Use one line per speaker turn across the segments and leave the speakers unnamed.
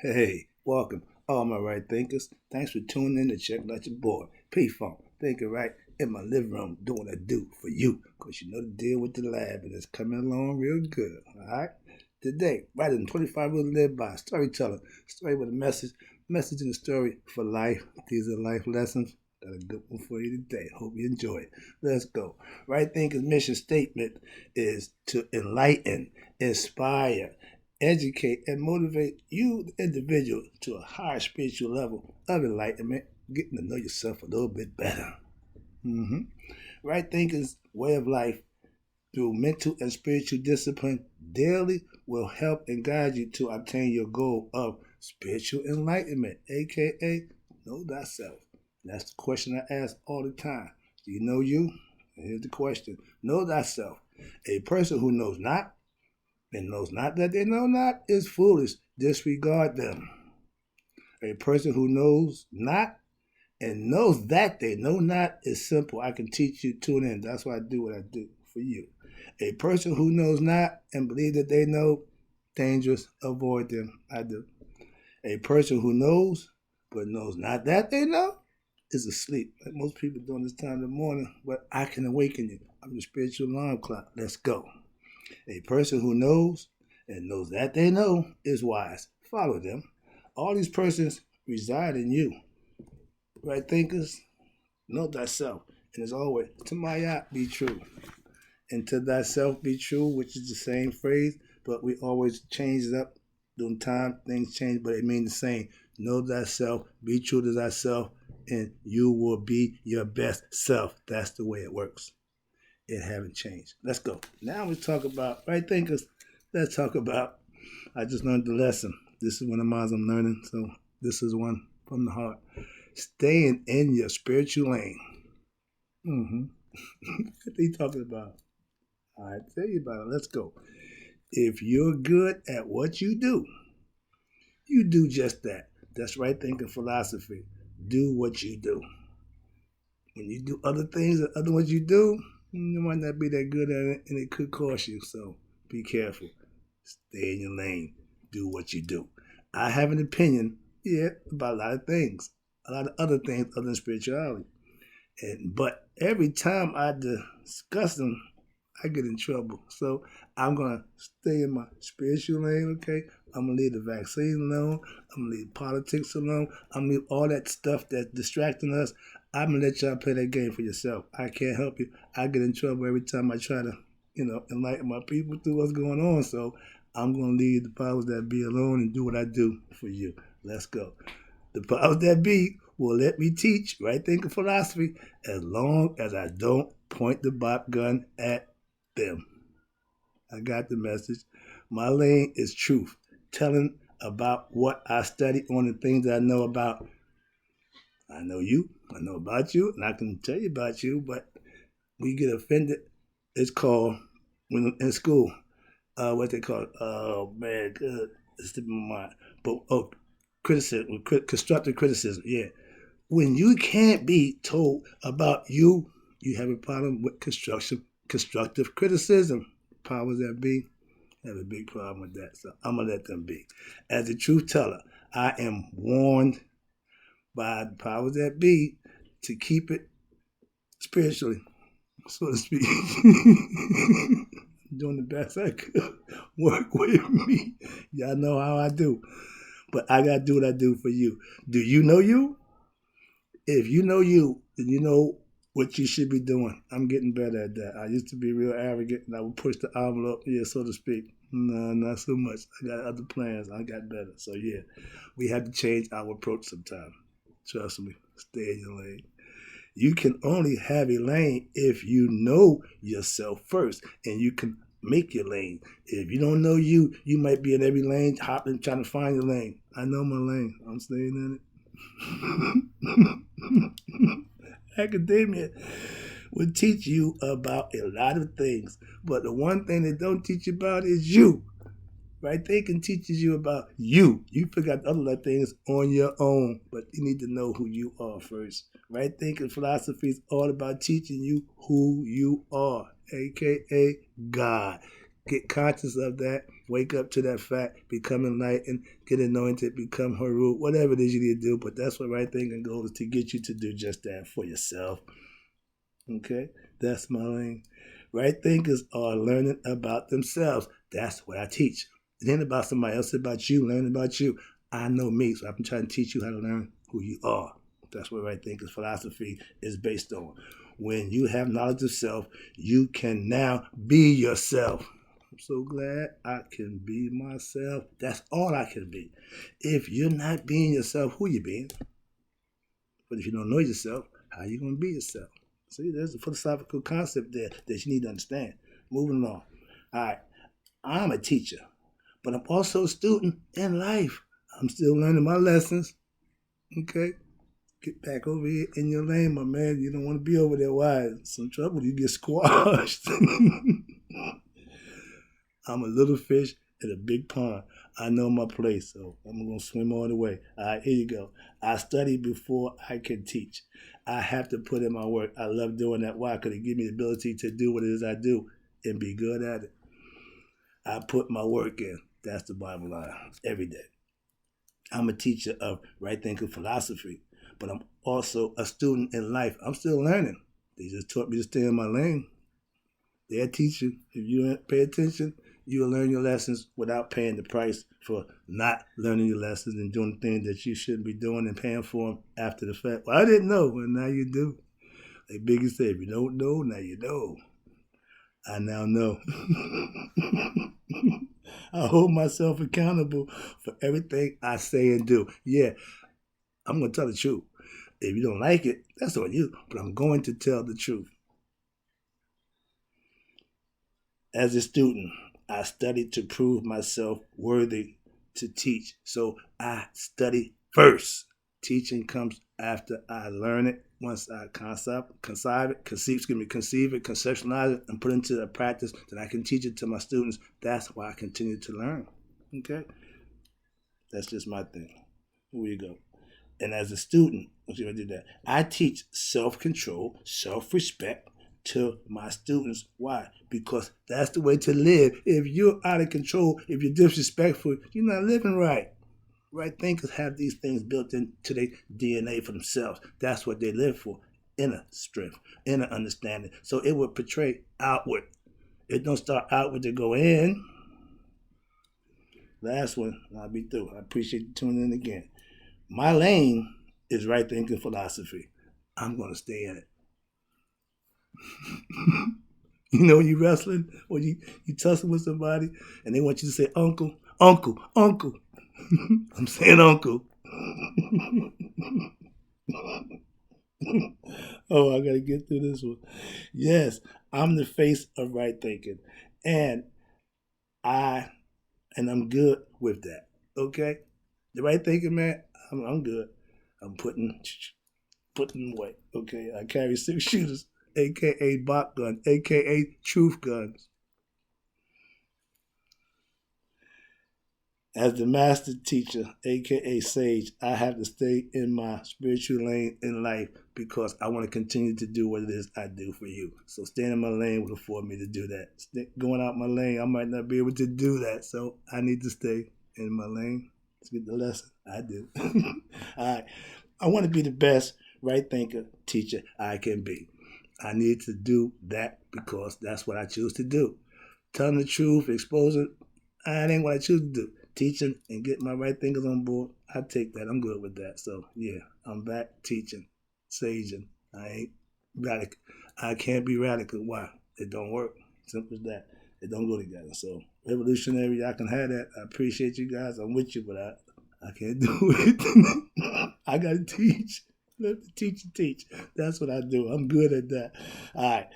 Hey, welcome, all my right thinkers. Thanks for tuning in to check out your boy, P-Funk, thinking right in my living room, doing what I do for you, because you know the deal with the lab, and it's coming along real good, all right? Today, writing 25 Rules to Live By, storyteller, story with a message in the story for life. These are life lessons. Got a good one for you today. Hope you enjoy it. Let's go. Right Thinker's mission statement is to enlighten, inspire, educate, and motivate you, the individual, to a higher spiritual level of enlightenment, getting to know yourself a little bit better. Mm-hmm. Right thinking's way of life through mental and spiritual discipline daily will help and guide you to obtain your goal of spiritual enlightenment, aka know thyself. That's the question I ask all the time. Do you know you? Here's the question. Know thyself. A person who knows not and knows not that they know not is foolish. Disregard them. A person who knows not and knows that they know not is simple. I can teach you, tune in. That's why I do what I do for you. A person who knows not and believes that they know, dangerous, avoid them. I do. A person who knows but knows not that they know is asleep. Like most people doing this time in the morning, but I can awaken you. I'm the spiritual alarm clock. Let's go. A person who knows and knows that they know is wise. Follow them. All these persons reside in you. Right thinkers, know thyself. And as always, to my be true. And to thyself be true, which is the same phrase, but we always change it up. During time, things change, but it means the same. Know thyself, be true to thyself, and you will be your best self. That's the way it works. It haven't changed. Let's go. Now we talk about right thinkers. Let's talk about. I just learned the lesson. This is one of mine I'm learning, so this is one from the heart. Staying in your spiritual lane. Mm-hmm. What are you talking about? I tell you about it. Let's go. If you're good at what you do just that. That's right thinking philosophy. Do what you do. When you do other things that other ones you do, you might not be that good at it, and it could cost you. So be careful. Stay in your lane. Do what you do. I have an opinion, yeah, about a lot of things, a lot of other things other than spirituality. But every time I discuss them, I get in trouble. So I'm gonna stay in my spiritual lane, okay? I'm gonna leave the vaccine alone. I'm gonna leave politics alone. I'm gonna leave all that stuff that's distracting us. I'm gonna let y'all play that game for yourself. I can't help you. I get in trouble every time I try to, enlighten my people through what's going on. So I'm gonna leave the powers that be alone and do what I do for you. Let's go. The powers that be will let me teach right thinking philosophy as long as I don't point the bop gun at them. I got the message. My lane is truth, telling about what I study on the things I know about. I know you, I know about you, and I can tell you about you, but we get offended. It's called, when in school, what they call it? Oh, man, good. It's slipping my mind. But, criticism, constructive criticism, yeah. When you can't be told about you, you have a problem with constructive criticism. Powers that be have a big problem with that. So I'm gonna let them be. As a truth teller, I am warned by the powers that be to keep it spiritually, so to speak. Doing the best I could. Work with me. Y'all know how I do. But I gotta do what I do for you. Do you know you? If you know you, then you know what you should be doing. I'm getting better at that. I used to be real arrogant and I would push the envelope, yeah, so to speak. No, not so much. I got other plans. I got better. So yeah, we have to change our approach sometime. Trust me. Stay in your lane. You can only have a lane if you know yourself first, and you can make your lane. If you don't know you, you might be in every lane, hopping, trying to find your lane. I know my lane. I'm staying in it. Academia will teach you about a lot of things, but the one thing they don't teach you about is you. Right? They can teaches you about you. You forgot other things on your own, but you need to know who you are first. Right thinking philosophy is all about teaching you who you are, aka God. Get conscious of that. Wake up to that fact. Become enlightened. Get anointed. Become Haru. Whatever it is you need to do. But that's what right thinking goal is, to get you to do just that for yourself. Okay? That's my lane. Right thinkers are learning about themselves. That's what I teach. It ain't about somebody else. It's about you. Learning about you. I know me, so I'm trying to teach you how to learn who you are. That's what right thinkers philosophy is based on. When you have knowledge of self, you can now be yourself. I'm so glad I can be myself. That's all I can be. If you're not being yourself, who you being? But if you don't know yourself, how you going to be yourself? See, there's a philosophical concept there that you need to understand. Moving along. All right, I'm a teacher, but I'm also a student in life. I'm still learning my lessons. Okay? Get back over here in your lane, my man. You don't want to be over there. Why? Some trouble. You get squashed. I'm a little fish in a big pond. I know my place, so I'm going to swim all the way. All right, here you go. I study before I can teach. I have to put in my work. I love doing that. Why? Because it gives me the ability to do what it is I do and be good at it. I put my work in. That's the bottom line. Every day. I'm a teacher of right thinking philosophy, but I'm also a student in life. I'm still learning. They just taught me to stay in my lane. They'll teach you. If you don't pay attention, you'll learn your lessons without paying the price for not learning your lessons and doing things that you shouldn't be doing and paying for them after the fact. Well, I didn't know, but now you do. Like Biggie said, if you don't know, now you know. I now know. I hold myself accountable for everything I say and do. Yeah, I'm going to tell the truth. If you don't like it, that's on you, but I'm going to tell the truth. As a student, I studied to prove myself worthy to teach. So I study first. Teaching comes after I learn it. Once I conceive it, conceptualize it, and put it into a practice, then I can teach it to my students. That's why I continue to learn. Okay? That's just my thing. Here we go. And as a student, let's see if I do that. I teach self-control, self-respect to my students. Why? Because that's the way to live. If you're out of control, if you're disrespectful, you're not living right. Right thinkers have these things built into their DNA for themselves. That's what they live for. Inner strength, inner understanding. So it will portray outward. It don't start outward to go in. Last one, I'll be through. I appreciate you tuning in again. My lane is right thinking philosophy. I'm going to stay in it. You know, when you're wrestling or you tussle with somebody and they want you to say, uncle, uncle, uncle. I'm saying uncle. Oh, I got to get through this one. Yes, I'm the face of right thinking. And I'm good with that. Okay? The right thinking, man, I'm good. I'm putting away. Okay? I carry 6 shooters, a.k.a. Bach gun, a.k.a. truth guns. As the master teacher, aka sage, I have to stay in my spiritual lane in life because I want to continue to do what it is I do for you. So staying in my lane will afford me to do that. Going out my lane, I might not be able to do that. So I need to stay in my lane to get the lesson. I do. All right. I want to be the best right thinker teacher I can be. I need to do that because that's what I choose to do. Telling the truth, exposing, that ain't what I choose to do. Teaching and get my right thinkers on board, I take that. I'm good with that. So yeah, I'm back teaching, saging. I ain't radical. I can't be radical. Why? It don't work. Simple as that. It don't go together. So revolutionary, I can have that. I appreciate you guys. I'm with you, but I can't do it. I gotta teach. Let the teacher teach. That's what I do. I'm good at that. All right.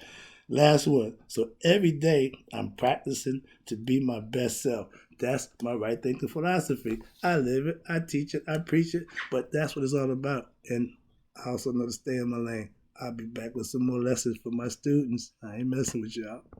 Last one. So every day I'm practicing to be my best self. That's my right thinking philosophy. I live it, I teach it, I preach it, but that's what it's all about. And I also know to stay in my lane. I'll be back with some more lessons for my students. I ain't messing with y'all.